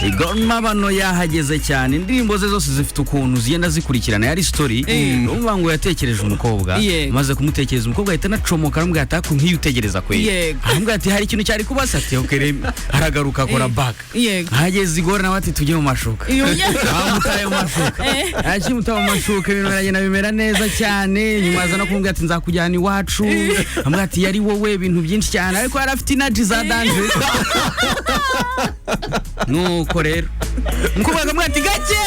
Igor Mabano yahageze cyane. Indirimbo ze zose zifite ukuntu zigenda zikurikirana. Yari story. Urumva ngo yatekereje umukobwa. Maze kumutekereza umukobwa ahita nacomoka aramubwira ati ako nk'iyo utegereza kwe. Aramubwira ati hari ikintu cyari kubasa ati okay aragaruka akora back. Hageze Igor nawe ati tujye mu mashuka. Amutaye mu mashuka. Akimutaye mu mashuka ibintu biragenda bimera neza cyane. Nyuma aza no kumubwira ati nzakujyana iwacu. Amubwira ati yari wowe ibintu byinshi cyane ariko yari afite energy za danje. Nuko rero umukobwa akamubwira ati gake.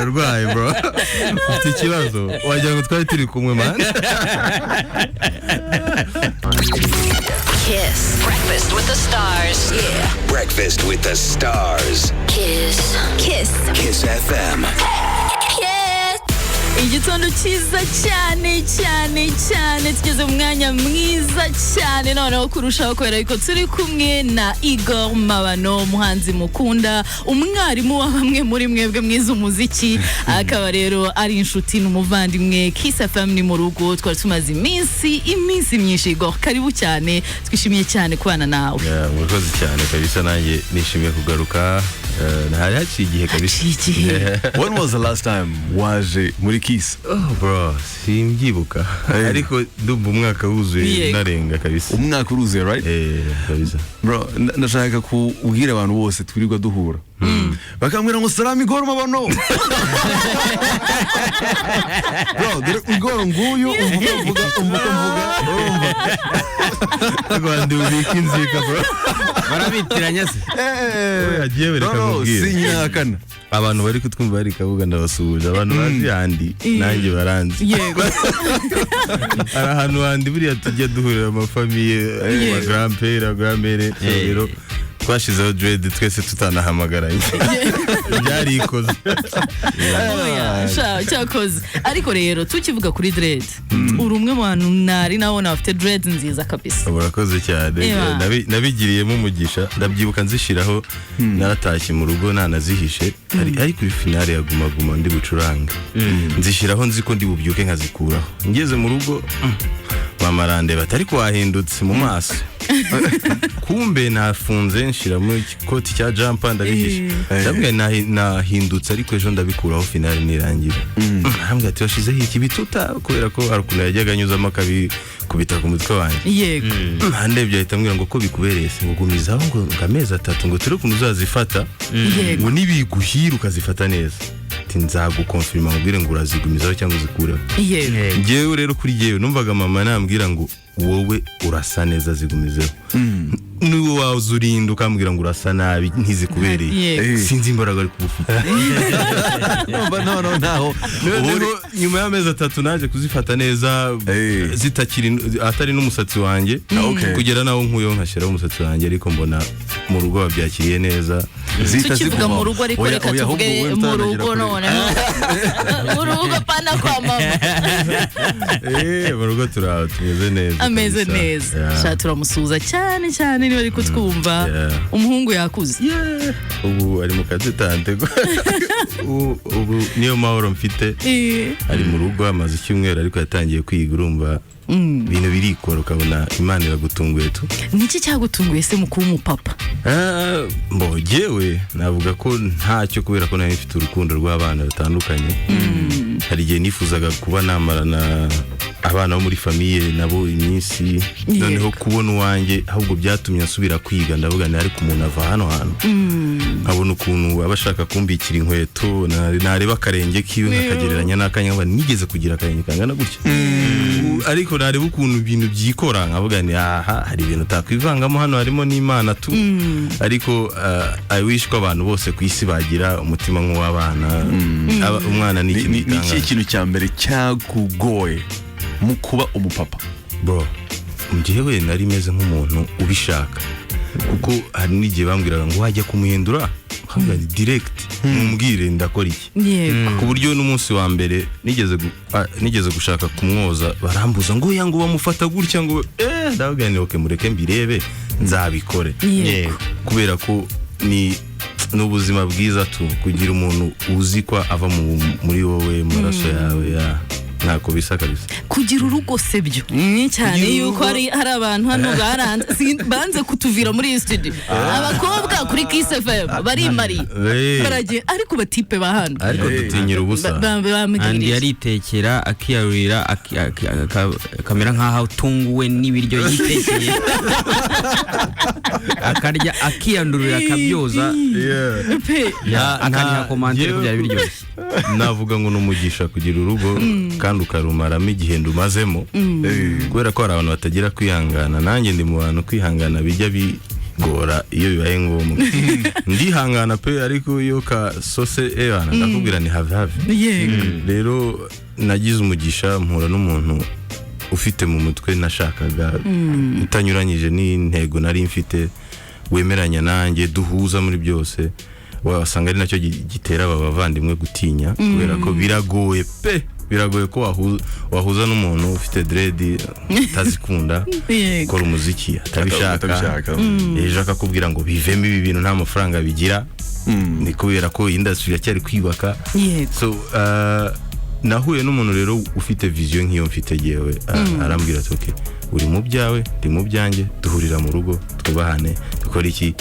Urwaye bro. Ufite ikibazo wagira ngo twari turi kumwe man. Kiss. Breakfast with the stars. Yeah. Breakfast with the stars. Kiss. Kiss. Kiss FM. Igitondo cyiza cyane cyane cyane tugeze mu mwanya mwiza cyane noneho kurushaho kubera yuko turi kumwe na Igor Mabano umuhanzi mukunda umwarimu wa bamwe muri mwebwe mwiza umuziki akaba rero ari inshuti n'umuvandimwe Kiss FM ni mu rugo twari tumaze iminsi myinshi Igor karibu cyane twishimiye cyane kubana nawe. Murakoze cyane kabisa nanjye nishimiye kugaruka hari haciye igihe kabisa. When was the last time waje muri Kiss? Oh bro, simbyibuka ariko ndumva umwaka wuzuye narenga kabisa. Umwaka uruzuye right? Kabisa. Bro, ndashaka kubwira abantu bose twirirwa duhura. Bakambwira ngo salami Igor Mabano. Bro, Igor nguyu umvuga. Agwandi ubikinzika bro. Barabitiranya se. Agiye bereka mubwira. Sinyakana. Abantu bari kutwumva bari kabuga ndabasuhuje abantu bazi yandi nanjye baranzi. Yego. Ari ahantu handi buriya tujya duhurira amafamiye ma grand-père grand-mère rero twashizeho dread twese tutanahamagara. Byari ikoze. Cyakoze ariko rero tukivuga kuri dread uri umwe mu bantu nari nawe afite dread nziza kabisa. Urakoze cyane nabigiriyemo umugisha ndabyibuka nzishiraho naratashye mu rugo nanazihishe ari kuri finale ya guma ndi bucuranga nzishiraho nzi ko ndi bubyuke nkazikuraho ngeze mu rugo mama randeba atari ko wahindutse mu maso kumbe nafunze nshiramo ikoti cya jumper ndabihishe ndabwiye nahindutse ariko ejo ndabikuraho finale nirangira hambwa ati washizeho iki bituta kubera ko arukuna yajyaga anyuzamo akabi kubita ku mutwe wanjye. Yego. Ndebye ahita ambwira ngo ko bikubereye se ngo gumizaho ngo amezi 3 ngo turi kuno uzazifata ngo nibiguhira ukazifata neza nzagukonfirma ngubwire ngo urazigumizaho cyangwa uzikureho. Ngewe rero kuri jewe numvaga mama nambwira ngo wowe urasa neza zigumizeho niwo wazurinda ukambwira ngo urasa nabi ntizikubereye sinzi imbaraga ari kubufita. No. Nyuma y'amezi 3 naje kuzifata neza zitakiri atari n'umusatsi wanjye kugera naho nkuyo nkashiraho umusatsi wanjye ariko mbona mu rugo babyakiriye neza. Zivuga mu rugo ariko reka tuvuge mu rugo none mu rugo pana kwa mama. Mu rugo tumeze neza. Ameze neza. Shatura musuza cyane niba ari kutwumva umuhungu yakuze. Ubu ari mu kazi tante. Ubu niyo mahoro mfite. Ari mu rugo amaze icyumweru ariko yatangiye kwiga urumva ibintu birikora ukabona Imana iragutunguye tu. Niki cyagutunguye se mu kuba umupapa? Jewe navuga ko ntacyo kubera ko nari mfite urukundo rw'abana batandukanye. Hari igihe nifuzaga kuba namarana abana bo muri famille nabo iminsi noneho kubona uwanjye ahubwo byatumye asubira kwiga ndavuga ni ariko umuntu ava hano nkabona ukuntu abashaka kumbikira inkweto nareba akarenge kiwe nkakagereranya n'akanyanga nigeze kugira akarenge kangana gutya ariko nareba ukuntu ibintu byikora nkavuga ni hari ibintu takwivangamo hano harimo n'Imana tu ariko I wish ko abantu bose ku isi bagira umutima nk'uw'abana umwana ni ikintu cya mbere cyakugoye mu kuba umupapa. Bro njyewe nari meze nk'umuntu ubishaka kuko hari n'igihe bambwiraga ngo wajya kumuhindura hanga direct mumbwire ndakora iki ku buryo n'umunsi wa mbere nigeze gushaka kumwoza barambuza ngo yango bamufata gutya ngo ndavuga ni okay mureke mbirebe nzabikore kubera ko ni n'ubuzima bwiza tu kugira umuntu uzi ko ava muri wowe maraso yawe ntako bisa kabisa. Kugira urugo sebyo cyane yuko hari abantu hano banze kutuvira muri studio abakobwa kuri Kiss FM bari mari baragiye ariko batipe bahano ariko dutinyira ubusa andi yaritekera akiyarurira kamera nkaho tunguwe n'ibiryo yitekeye akarya akiyandurira akabyoza akaniha komante ko byari biryoshye. Navuga ngo numugisha kugira urugo kandi ukarumaramo igihe ndumazemo kubera ko hari abantu batagira kwihangana. Nanjye ndi mu bantu kwihangana bijya bigora iyo bibaye ngombwa. Ndihangana pe ariko iyo ka sose ebana ndakubwira ni have rero nagize umugisha mpura n'umuntu ufite mu mutwe nashakaga utanyuranyije n'intego nari mfite wemeranya nanjye duhuza muri byose. Wasanga ari nacyo gitera abavandimwe gutinya kubera ko biragoye ko wahuza n'umuntu ufite dread tazikunda gukora umuziki atabishaka ejo akakubwira ngo bivemo ibi bintu nta mafaranga bigira ni kubera ko industry yacyari kwibaka. So nahuye n'umuntu rero ufite vision nk'iyo mfite yewe arambwira ati okay uri mu byawe ndi mu byanjye duhurira mu rugo twubahane dukora iki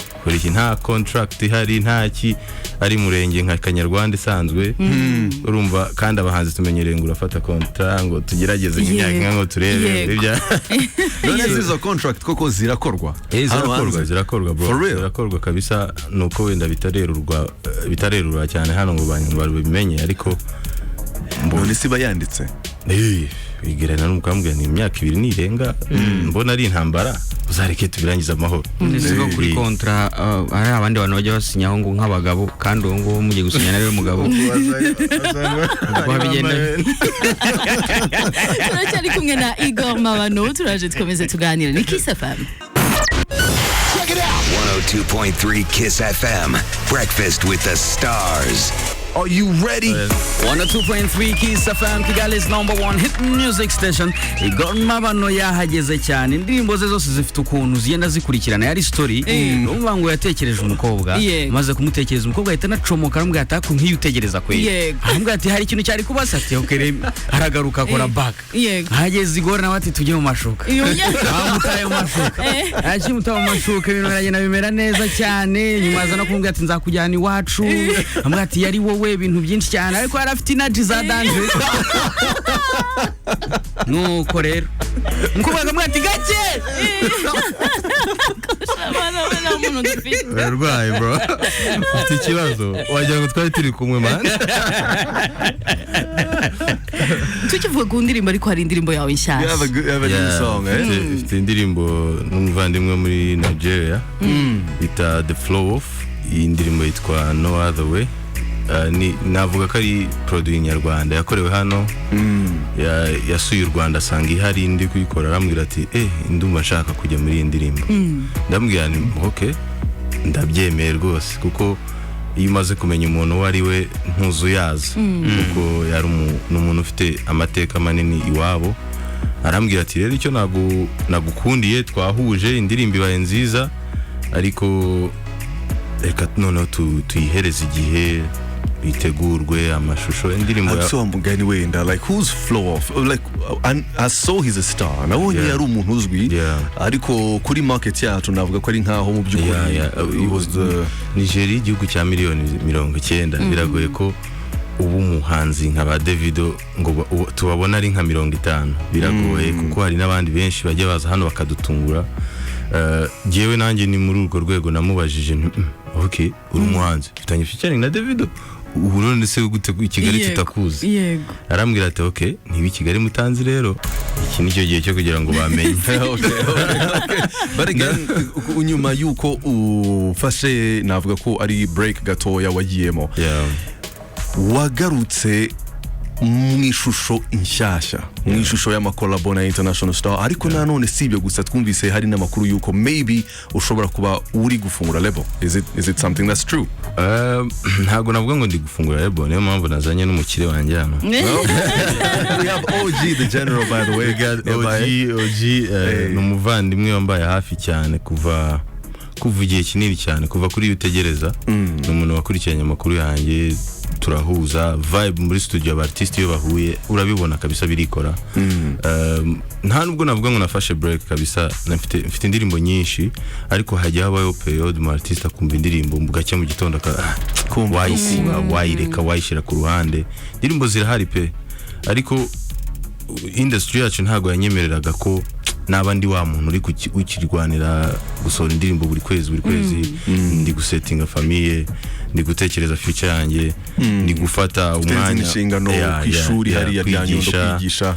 nta contract ihari ntaki ari murenge nka Kanyarwanda isanzwe urumva kandi abahanzi tumenyereye ngo urafata contract ngo tugerageze imyaka ngo turebe ibya none izo contract koko zirakorwa zirakorwa bro zirakorwa kabisa nuko wenda bitarerurwa cyane hano ngo babimenye ariko mbona siba yanditse bigirana n'umukambwe ni imyaka 2 nirenga mbona ari intambara uzareke tubirangiza amahoro. Nisigo kuri kontra ari abandi bantu bajya basinyaho ngo nk'abagabo kandi uwo ngo mugiye gusinya nawe mugabo babigenda. Turacyari kumwe na Igor Mabano turaje tukomeze tuganira ni Kiss FM 102.3 Kiss FM. Breakfast with the Stars. Are you ready? 102.3 Kiss FM, Kigali's #1 hit music station. Igor Mabano yahageze cyane. Indirimbo ze zose zifite ukuntu zigenda zikurikirana. Yari story numva ngo yatekereje umukobwa maze kumutekereza umukobwa ahita nacomoka arambwira ati ako nk'iyo utegereza kwe arambwira ati hari ikintu cyari kubasa ati okay haragaruka akora back hageze Igor nawe ati tujye mu mashuka amutaye mu mashuka mutaye mu mashuka ibintu biragenda bimera neza cyane nyuma aza no kumbwira ati nzakujyana iwacu ambwira ati yari wowe ibintu byinshi cyane ariko yari afite energy za danje nuko rero umukobwa akamwira ati gake Urwaye bro ati ikibazo wagira ngo twari turi kumwe man. Tukivuga ku ndirimbo ariko hari indirimbo yawe nshyashya. have a new song ifite indirimbo n'umuvandimwe muri Nigeria bita The Flow Off. Iyi ndirimbo yitwa No Other Way. Navuga ko ari produit nyarwanda yakorewe hano yasuye u Rwanda asanga ihari ndi kuyikora aramwira ati ndumva nshaka kujya muri iyi ndirimbo ndambwira ni okay ndabyemeye rwose kuko iyo umaze kumenya umuntu uwo ari we ntuzuyaza kuko yari umuntu ufite amateka manini iwabo. Arambwira ati rero icyo nagukundiye twahuje indirimbo ibaye nziza ariko reka noneho tuyihereze igihe bitegurwe amashusho indirimbo ya so mugani wenda like who's Flow Off like I saw he's a star nabonye yari umuntu uzwi ariko kuri market yacu navuga ko ari nkaho mu by'ukuri it was the Nigeria igihugu cya miliyoni 90 biragoye ko ubu umuhanzi nka ba Davido ngo tubabona ari nka 50 biragoye kuko hari n'abandi benshi bajya baza hano bakadutungura. Jewe nanjye ni muri urwo rwego namubajije okay uri umuhanzi ufitanye featuring na Davido ubu none se gute i Kigali tutakuzi arambwira ati okay niba Kigali mutanzi rero iki nicyo gihe cyo kugira ngo bamenye. okay but again unyuma yuko ufashe navuga ko ari break gatoya wagiyemo wagarutse mwishusho inshyashya mwishusho y'amakolabo na international star ariko nanone sibyo gusa twumvise hari n'amakuru yuko maybe ushobora kuba uri gufungura label. Is it something that's true? Ntago navuga ngo ndi gufungura label niyo mpamvu nazanye n'umukire wanjye hano. We have OG the general by the way. OG n'umuvandimwe wambaye hafi cyane kuva igihe kinini cyane kuva kuri utegereza n'umuntu wakurikiranye amakuru yanjye turahuza vibe muri studio abartiste iyo bahuye urabibona kabisa birikora. Nta nubwo navuga ngo nafashe break kabisa, mfite indirimbo nyinshi ariko hajya habayo period mu artiste akumva indirimbo mugacya mu gitondo wayireka wayishira ku ruhande. Indirimbo zirahari pe, ariko industry yacu ntago yanyemereraga ko n'abandi wa muntu uri ukirwanira gusohora indirimbo buri kwezi ndi gusettinga famille, ndi gutekereza future yanjye, ndi gufata umwanya inshingano ku ishuri hariya ryanyu kwigisha,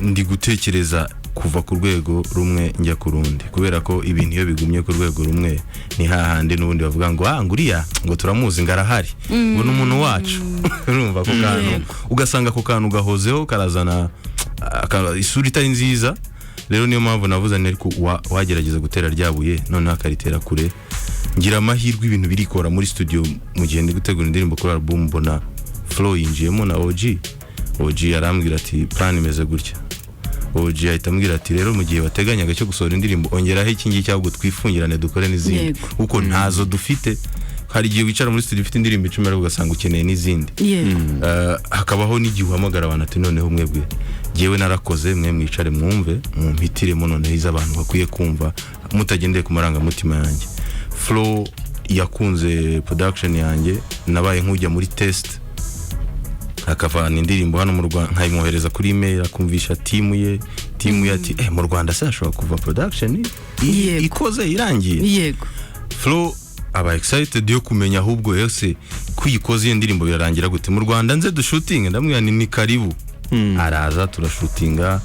ndi gutekereza kuva ku rwego rumwe njya ku rundi, kubera ko ibintu iyo bigumye ku rwego rumwe ni hahandi n'ubundi bavuga ngo nguriya ngo turamuzi ngarahari ngo n'umuntu wacu urumva ko kantu ugasanga ko kantu gahozeho karazana isura itari nziza. Rero niyo mpamvu navuze ariko wagerageza gutera ryabuye none akaritera kure. Ngira amahirwe ibintu birikora muri studio mu gihe ndi gutegura indirimbo kuri album, mbona flow yinjiyemo na OG arambwira ati plan imeze gutya. OG ahita ambwira ati rero mu gihe wateganyaga cyo gusohora indirimbo ongeraho iki ngiki cyangwa twifungirane dukore n'izindi kuko ntazo dufite. Hari igihe wicara muri studio ufite indirimbo 10 ariko ugasanga ukeneye n'izindi. Hakabaho n'igihe uhamagara abantu ati noneho mwebwe jewe narakoze mwe mwicare mwumve mumpitiremo noneho iz'abantu bakwiye kumva mutagendeye ku maranga mutima yanjye. Flow yakunze production yanjye, nabaye nkujya muri test akavana indirimbo hano mu Rwanda nkayimwohereza kuri email akumvisha timu ye ati mu Rwanda se ashobora kuva production ikoze irangiye. Flow aba excited yo kumenya ahubwo yose kuyikoze iyo ndirimbo birarangira gute mu Rwanda nze dushooting. Ndamwira ni karibu. Araza turashootinga,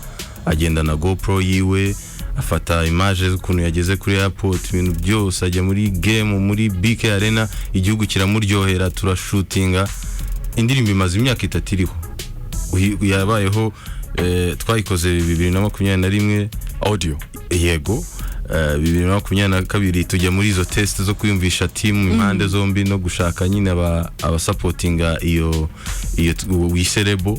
agenda na GoPro yiwe, afata images ukuntu yageze kuri airport, ibintu byose ajya muri game muri BK Arena, igihugu kiramuryohera, turashootinga. Indirimbo imaze imyaka 3 iriho, yabayeho twayikoze 2021 audio yego, 2022 tujya muri izo test zo kuyumvisha team impande zombi no gushaka nyine aba supportinga iyo wiserebo.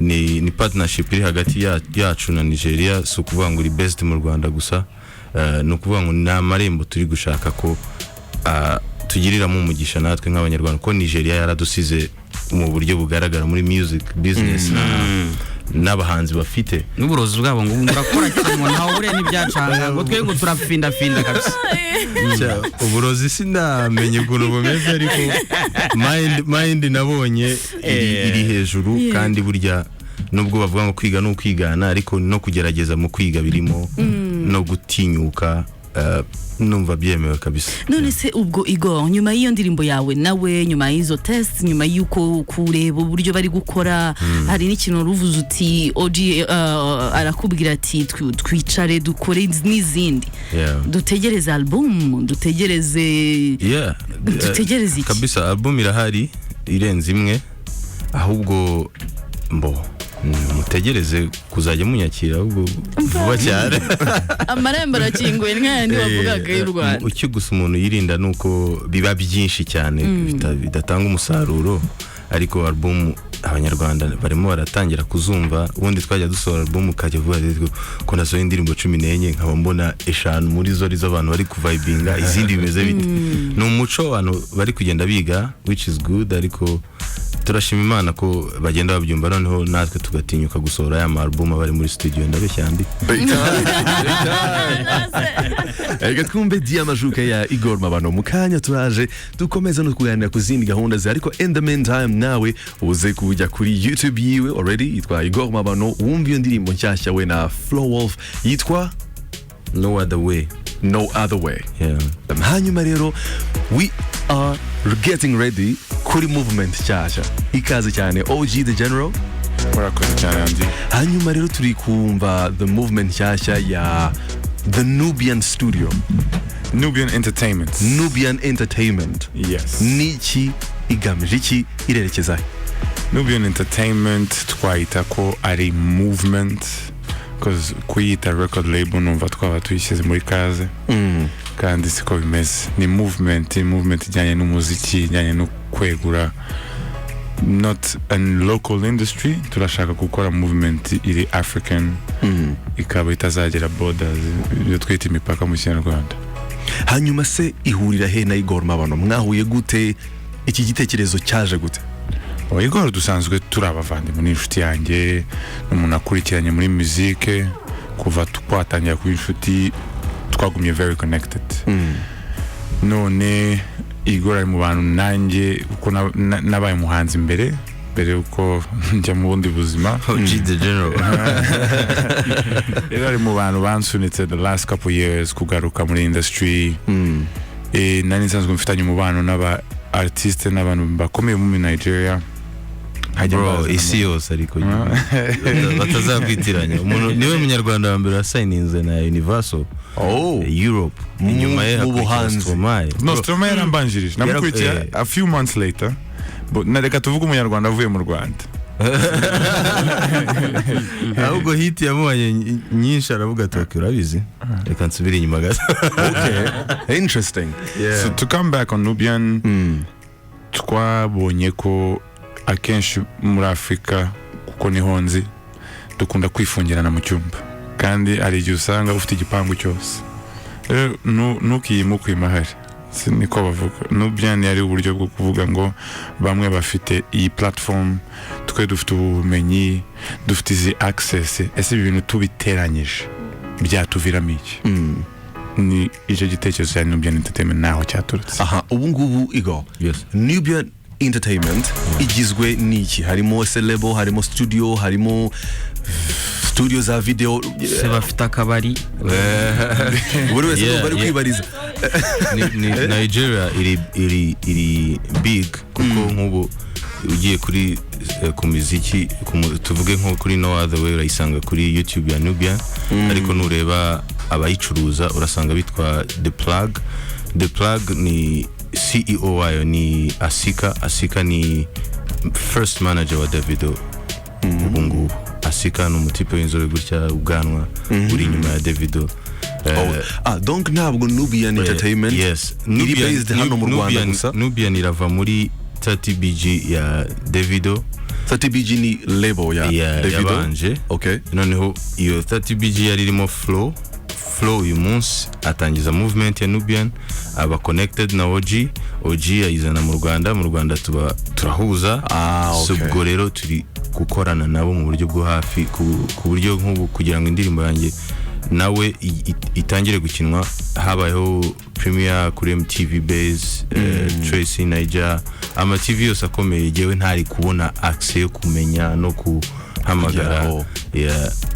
Ni partnership iri hagati yacu na Nigeria, so kuvuga ngo uri best mu Rwanda gusa, no kuvuga ngo na marembo turi gushaka ko tugiriramo umugisha natwe nk'abanyarwanda ko Nigeria yaradusize mu buryo bugaragara muri music business n'abahanzi bafite n'uburozi bwabo ngo murakora cyane naho ure n'ibyacanga ngo twe ngo turafinda kabisa. Uburozi sinamenye ukuntu bumeze ariko mind nabonye iri hejuru, kandi burya nubwo bavuga ngo kwiga no kwigana ariko no kugerageza mu kwiga birimo no gutinyuka. Numva byemewe kabisa. None se ubwo Igor, nyuma y'iyo ndirimbo yawe nawe, nyuma y'izo test, nyuma y'uko kureba uburyo bari gukora, hari n'ikintu ruvuze uti OG arakubwira ati twicare dukore n'izindi, dutegereze album, dutegereze iki kabisa. Album irahari irenze imwe, ahubwo mutegereze kuzajya munyakira ahubwo vuba cyane. Amarembo arakinguye nk'ayandi wavugaga y'u Rwanda. Ucyo gusa umuntu yirinda nuko biba byinshi cyane bidatanga umusaruro, ariko album abanyarwanda barimo baratangira kuzumva. Ubundi twajya dusohora album kajya vuba ko nasohoye indirimbo 14 nkaba mbona 5 muri zo abantu bari kuvibinga, izindi bimeze bite. Ni umuco abantu bari kugenda biga, which is good, ariko turashima Imana ko bagenda babyumva, noneho natwe tugatinyuka gusohora ya album bari muri studio. Ndabeshya ndi Ega twumve Diamajuka ya Igor Mabano. Mukanya turaje dukomeza no kuganira ku zindi gahunda ze, ariko in the meantime nawe uze kujya kuri YouTube yiwe already yitwa Igor Mabano, wumva iyo ndirimbo nshyashya we na Flow Wolf yitwa No Other Way. Hanyuma rero we are getting ready kuri movement nshyashya. Ikaze cyane OG the General. Murakoze cyane Andy. Hanyuma rero turi kumva the movement nshyashya ya the Nubian Studio. Nubian Entertainment. Yes. Niki igamije iki, irerekeza? Nubian Entertainment twayita ko ari movement, because kuyita record label numva twaba tuyishyize muri kaze. Kandi siko bimeze. Ni movement ijyanye n'umuziki, ijyanye no kwegura, not a local industry. Turashaka gukora movement iri African, ikaba itazagera borders, iyo twita imipaka mu Kinyarwanda. Hanyuma se ihurira he na Igor Mabano? Mwahuye gute? Iki gitekerezo cyaje gute? Igor dusanzwe turi abavandimwe n'inshuti yanjye n'umuntu akurikiranye muri musique kuva twatangira kuba inshuti twagumye very connected. None Igor ari mu bantu nanjye uko nabaye umuhanzi mbere uko njya mu bundi buzima. the general. Ari mu bantu bansunitse the last couple years kugaruka muri industry. Nari nsanzwe mfitanye umubano n'aba artiste n'abantu bakomeye mu Nigeria. Bro, isi yose ariko batazakwitiranya. Umuntu niwe munyarwanda wa mbere wasayininze na Universal Europe. Inyuma ye hakurikira Stromae. No, Stromae yarambanjirije. Namukurikiye a few months later. But nareka tuvuga umunyarwanda avuye mu Rwanda. Ahubwo hit yamubanye nyinshi aravuga ati urabizi reka nsubire inyuma gato. Okay, interesting. So to come back on Nubian, twabonye ko akenshi muri Afrika kuko niho nzi dukunda kwifungirana mu cyumba kandi ari igihe usanga ufite igipangu cyose ntukiyimukwima hari niko bavuga. Nubian yari uburyo bwo kuvuga ngo bamwe bafite iyi platform, twe dufite ubumenyi, dufite izi access, ese ibintu tubiteranyije byatuviramo iki? Ni icyo gitekerezo cya Nubian Entertainment naho cyaturutse. Aha, ubu ngubu Igor, yes, Nubian Entertainment igizwe n'iki? Harimo label, harimo studio, harimo studio za video, se bafite akabari buri wese bari kwibariza. Nigeria iri big kuko nk'ubu ugiye kuri ku muziki tuvuge nko kuri No Other Way urayisanga kuri YouTube ya Nubian, ariko nureba abayicuruza urasanga bitwa The Plug ni CEO wayo ni Asika ni first manager wa Davido. Ubu ngubu Asika ni umutipe w'inzobe gutya ubwanwa uri inyuma ya Davido. Donc ntabwo Nubian Entertainment iri based hano mu Rwanda gusa. Nubian irava muri 30BG ya Davido. 30BG ni label ya Davido yabanje. Okay, noneho iyo 30BG yari irimo Flow uyu munsi atangiza movement ya Nubian, aba connected na OG ayizana mu Rwanda turahuza. Ubwo rero turi gukorana nabo mu buryo bwo hafi ku buryo nk'ubu kugira ngo indirimbo yanjye nawe itangire gukinwa habayeho premiere kuri MTV Base, Tracy Niger, ama TV yose akomeye jewe ntari kubona access yo kumenya no kuhamagara.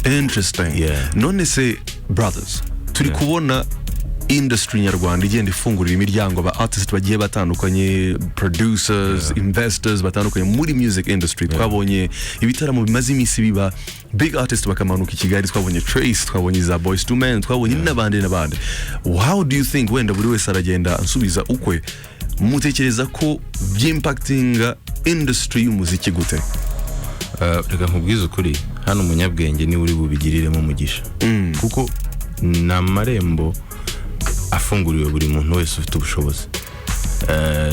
Interesting. None se brothers, turi kubona industry nyarwanda igenda ifungurira imiryango aba artists bagiye batandukanye, producers, investors batandukanye muri music industry. Twabonye ibitaramo bimaze iminsi biba, big artists bakamanuka i Kigali, twabonye Trace, twabonye za Boys to Men, twabonye n'abandi. How do you think, wenda buri wese aragenda ansubiza ukwe, mutekereza ko by'impactinga industry y'umuziki gute? Reka nkubwize ukuri, hano umunyabwenge ni uri bubigiriremo umugisha, kuko n'amarembo afunguriwe buri muntu wese ufite ubushobozi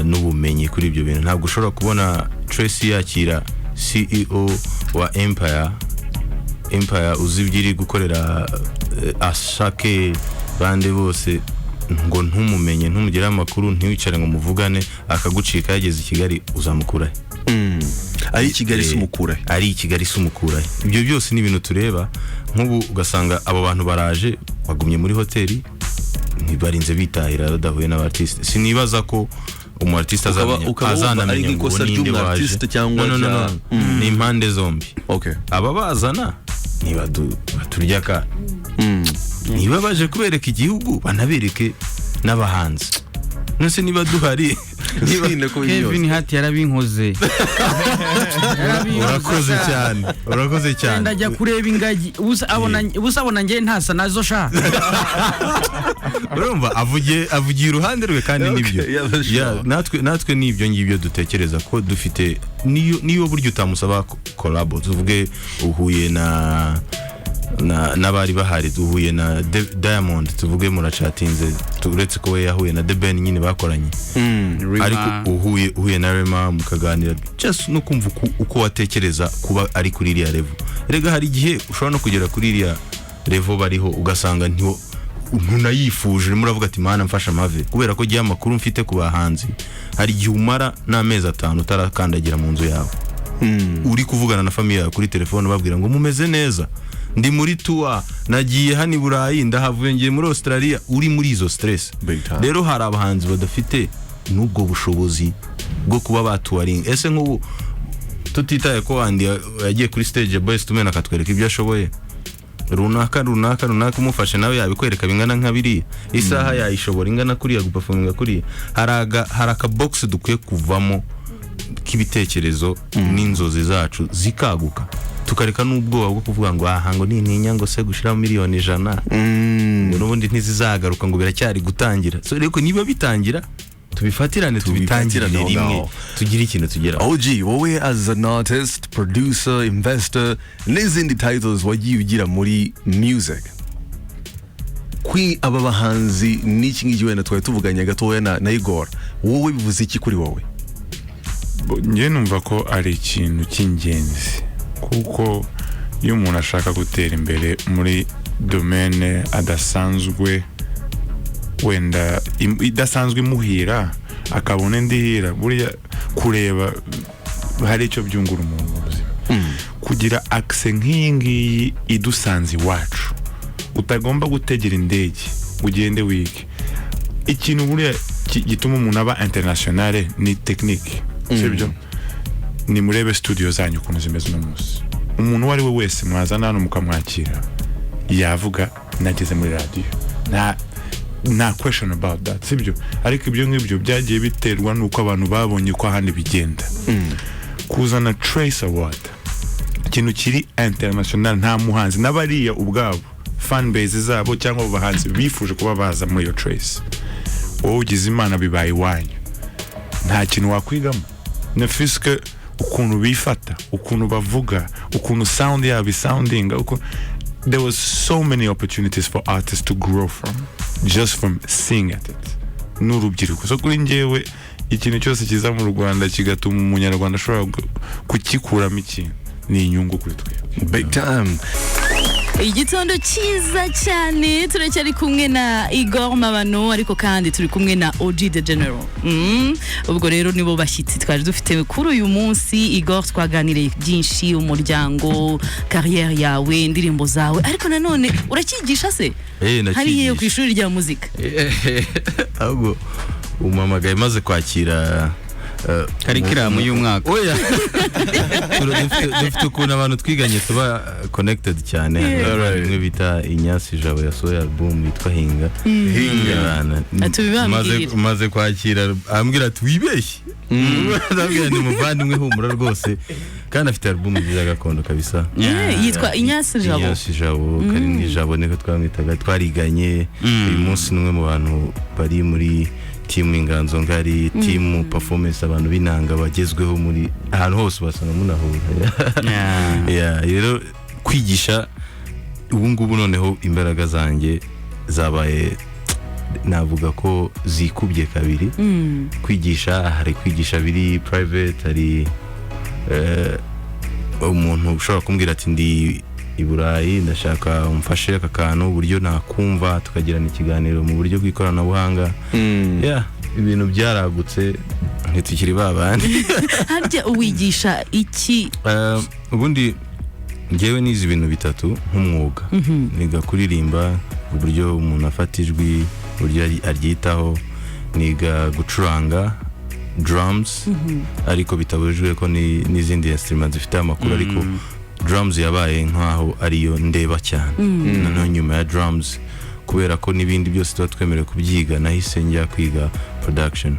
n'ubumenyi kuri ibyo bintu. Ntabwo ushobora kubona Tracy yakira CEO wa Empire uzi Byari gukorera ashake bande bose ngo ntumumenye, ntumugira amakuru, ntiwicare ngo muvugane, akagucika yageze i Kigali, uzamukura ari Kigali sumukura. Ibyo byose ni ibintu tureba. Nk'ubu ugasanga abo bantu baraje bagumye muri hoteli, ntibarinze bitahira badahuye n'abartiste. Sinibaza ko umu-artiste azanamenya ngo ninde waje. No, ni impande zombi. Okay, aba bazana baturya ka niba baje kubereka igihugu banabereke n'abahanzi. Nose niba duhari Kevin hati yarabinkoze. Urakoze cyane. Ndajya kureba ingagi abona ngiye ntasa nazo sha. Urumva avugiye uruhande rwe kandi nibyo. Natwe nibyo ngibyo dutekereza ko dufite niyo buryo utamusaba collab, tuvuge uhuye n'abari bahari, duhuye na Diamond, tuvuge murachatinze, turetse ko we yahuye na The Ben nyine bakoranye, ariko uhuye na Rema mukaganira, just no kumva uko watekereza kuba ari kuri iriya level. Rega hari igihe ushobora no kugera kuri iriya level bariho ugasanga ntiho ntunayifuje, muravuga ati mana mfasha mave, kubera ko giye amakuru mfite ku bahanzi hari igihe umara n'amezi 5 utarakandagira mu nzu yawe. uri kuvugana na famille yawe kuri telefone babwira ngo mumeze neza, ndi muri tour, nagiye hano i Burayi, ndahavuye ngiye muri Australia, uri muri izo stress. Rero hari abahanzi badafite n'ubwo bushobozi bwo kuba batuwaringa. Ese nk'ubu tutitaye ko andi yagiye kuri stage Boys tumena akatwereka ibyo ashoboye, runaka umufashe nawe yabikwereka bingana nka biri, isaha yayishobora ingana kuri ya guperforminga kuri, hari aka box dukwiye kuvamo k'ibitekerezo n'inzozi zacu zikaguka, tukareka n'ubwoba bwo kuvuga ngo aha ngo nintinya ngo se gushira miliyoni 100 ngo n'ubundi ntizizagaruka ngo biracyari gutangira. So reko niba bitangira tubifatirane, tubitangirane rimwe, tugira ikintu tugera. OG, wowe as an artist, producer, investor, n'izindi titles wagiye ugira muri music, kwi aba bahanzi n'iki ngiki wenda twari tuvuganye gatoya na Igor, wowe bivuze iki kuri wowe? Njye numva ko ari ikintu cy'ingenzi, kuko iyo umuntu ashaka gutera imbere muri domaine adasanzwe, wenda idasanzwe muhira akabona ndihira, buriya kureba hari icyo byungura umuntu mu buzima. Kugira access nk'iyi ngiyi idusanze iwacu, utagomba gutegera indege ugende wiki. Ikintu buriya gituma umuntu aba internationale ni technique, sibyo? Ni murebe studio zanyu ukuntu zimeze no munsi. Umuntu wari we wese mwazana hano mukamwakira yavuga nageze muri radio, na question about that, sibyo? Ariko ibyo ngibyo byagiye biterwa nuko abantu babonye ko ahandi bigenda. Kuzana Trace Award, ikintu kiri international, nta muhanzi n'abariya ubwabo fan base zabo cyangwa abahanzi bifuje kuba baza muri yo Trace. Wowe ugize Imana bibaye wanyu, nta kintu wakwigamo. Nefiske ukuntu bifata, ukuntu bavuga, ukuntu sound yabo sounding, there was so many opportunities for artists to grow from, just from seeing at it. N'urubyiruko. So kuri njyewe ikintu cyose kiza mu Rwanda kigatuma umunyarwanda ashobora kukikuramo ikintu, ni inyungu kuri twe. Big time. Igitondo cyiza cyane, turacyari kumwe na Igor Mabano, ariko kandi turi kumwe na OG the General. Ubwo rero nibo bashyitsi twari dufite kuri uyu munsi. Igor, twaganiriye byinshi, umuryango, career yawe, indirimbo zawe, ariko nanone urakigisha se? Hariye ku ishuri rya muzika. Ahubwo umamagaye maze kwakira karikiramu y'umwaka. Oya, dufite ukuntu abantu twiganye tuba connected cyane. Rimwe bita Inyasi Jabo yasohoye album yitwa Hinga. Maze kwakira ambwira ati wibeshye, ndabwira ni muvandimwe humura rwose, kandi afite album nziza gakondo kabisa. Yitwa Inyasi Jabo. Inyasi Jabo, Karindwi Jabo niko twamwitaga, twariganye. Uyu munsi numwe mu bantu bari muri team Inganzo Ngari, team performance, abantu binanga bagezweho muri ahantu hose basanga munahura. Rero kwigisha ubu ngubu noneho imbaraga zanjye zabaye, navuga ko zikubye kabiri. Kwigisha, hari kwigisha biri private, hari umuntu ushobora kumbwira ati ndi i Burayi ndashaka umfashe aka kantu uburyo nakumva, tukagirana ikiganiro mu buryo bw'ikoranabuhanga. Ibintu byaragutse ntitukiri babandi. Harya uwigisha iki? Ubundi ngewe nizi ibintu bitatu nk'umwuga. Niga kuririmba, uburyo umuntu afata ijwi, uburyo aryitaho, niga gucuranga drums, ariko bitabujijwe ko n'izindi instruments zifite amakuru, ariko drums yabaye nkaho ariyo ndeba cyane. Noneho nyuma ya drums, kubera ko n'ibindi byose tuba twemerewe kubyiga, nahise njya kwiga production.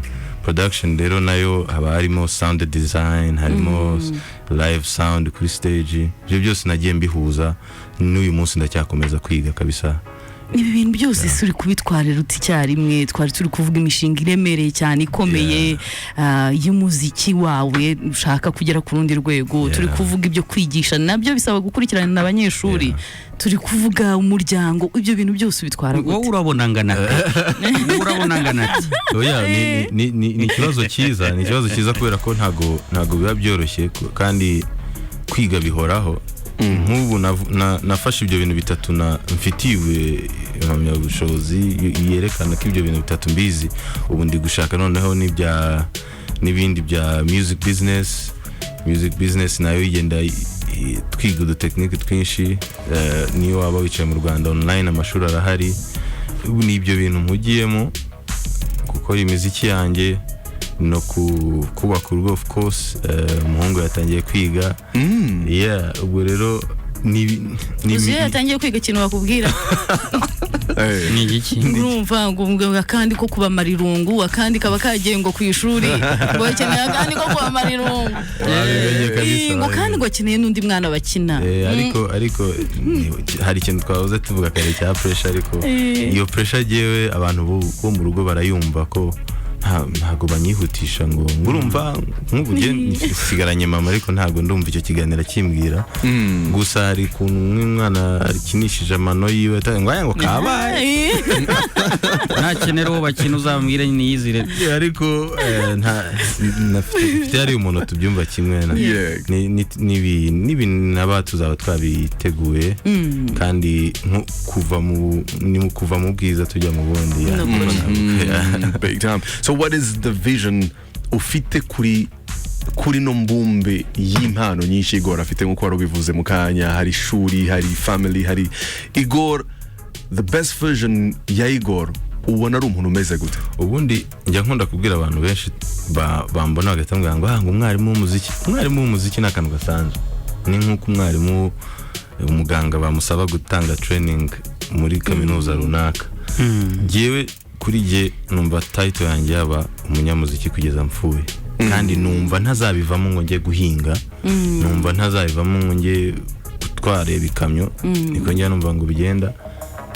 Rero nayo haba harimo sound design, harimo live sound kuri stage. Ibyo byose nagiye mbihuza, n'uyu munsi ndacyakomeza kwiga kabisa. Ibi bintu byose suri kubitwarira uti cyarimwe, twari turi kuvuga imishinga iremereye cyane ikomeye y'umuziki wawe ushaka kugera ku rundi rwego. Turi kuvuga ibyo kwigisha, nabyo bisaba gukurikirana n'abanyeshuri. Turi kuvuga umuryango, ibyo bintu byose bitwara gute? Wowe urabona ngana ati oya, ni ikibazo cyiza, ni ikibazo cyiza kubera ko ntago biba byoroshye, kandi kwiga bihoraho. Nk'ubu nafashe ibyo bintu bitatu mfitiwe impamyabushobozi yerekana ko ibyo bintu bitatu mbizi. Ubu ndi gushaka noneho n'ibindi bya music business, music business nayo igenda twiga udutekinike twinshi, niyo waba wicaye mu Rwanda online amashuri arahari. Ubu ni ibyo bintu mpugiyemo, gukora imiziki yanjye no kubaka urugo. Of course umuhungu yatangiye kwiga. Yeah, ubwo rero uzi yatangiye kwiga ikintu bakubwira ni igiki urumva ngo akandi ko kubamara irungu, akandi kaba kagiye ngo ku ishuri ngo akeneye akandi ko kubamara irungu, ngo kandi ngo akeneye n'undi mwana bakina. ariko hari ikintu twavuze tuvuga kare cya pressure, ariko iyo pressure jewe abantu bo mu rugo barayumva ko ntago banyihutisha ngo urumva nk'ubuge sigaranye mama, ariko ntago ndumva icyo kiganira kimbwira. Gusa hari kuntu umwana arikinishije amano yiwe ngo kabaye ntakenera uwo bakina uzambwire niyizire, ariko nafite hari umuntu tubyumva kimwe nibi naba tuzaba twabiteguye, kandi kuva mu bwiza tujya mu bundi. Big time. So what is the vision ufite kuri no mbumbe y'impano nyinshi Igor afite, nkuko wari ubivuze mu kanya? Hari shuri, hari family, hari Igor. The best version ya Igor ubona ari umuntu umeze gute? Ubundi njya nkunda kubwira abantu benshi bambona bagatambwira ngo umwarimu w'umuziki ni akantu gasanzwe. Ni nk'uko umwarimu umuganga bamusaba gutanga training muri kaminuza runaka. Jewe kuri je numva title yanjye yaba umunyamuziki kugeza mpfuye, kandi numva ntazabivamo ngo njye guhinga, numva ntazabivamo ngo njye gutwara ibikamyo, niko njya numva ngo bigenda.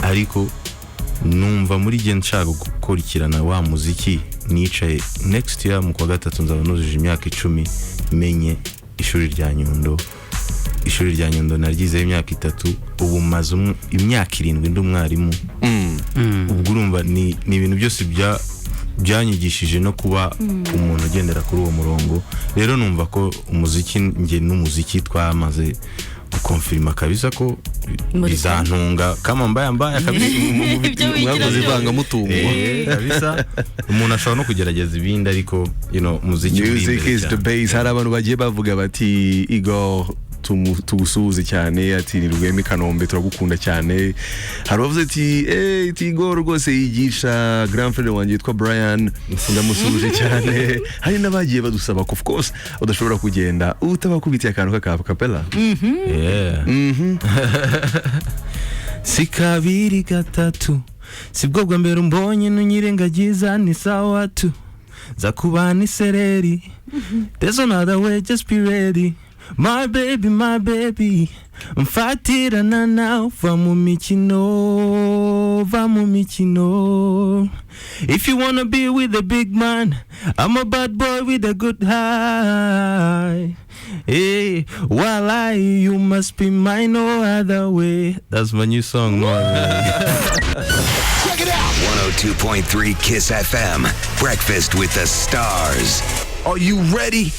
Ariko numva muri je nshaka gukurikirana wa muziki, nicaye next year mu kwa gatatu nzaba nujuje imyaka 10 menye ishuri rya Nyundo. Ishuri rya Nyundo naryize imyaka 3, ubu maze imyaka 7 ndi umwarimu. Ubwo urumva ni ibintu byose byanyigishije no kuba umuntu ugendera kuri uwo murongo. Rero numva ko umuziki nge n'umuziki twamaze gukonfirma kabisa ko bizantunga kama mbaya kabisa. Mwakoze ivanga mutungo kabisa. Umuntu ashobora no kugerageza ibindi, ariko muziki is the base. Hari abantu bagiye bavuga bati Igor tugusuze cyane, ati ni Rwema Kanombe turagukunda cyane. Hari bavuze ati Igor rwose yigisha grand frère wanjye yitwa Brian, ndamusuje cyane. Hari nabagiye badusaba ko of course udashobora kugenda utabakubitiye akantu kapela. Si kabiri gatatu sibwo bwa mbere umbonye nunyirengagiza, ni sawa tu za kubana isereri. There's another way, just be ready. My baby, mfatirana now, va mu mikino. If you wanna be with a big man, I'm a bad boy with a good high. Hey, while you must be mine, no other way. That's my new song, man. Check it out. 102.3 Kiss FM. Breakfast with the Stars. Are you ready?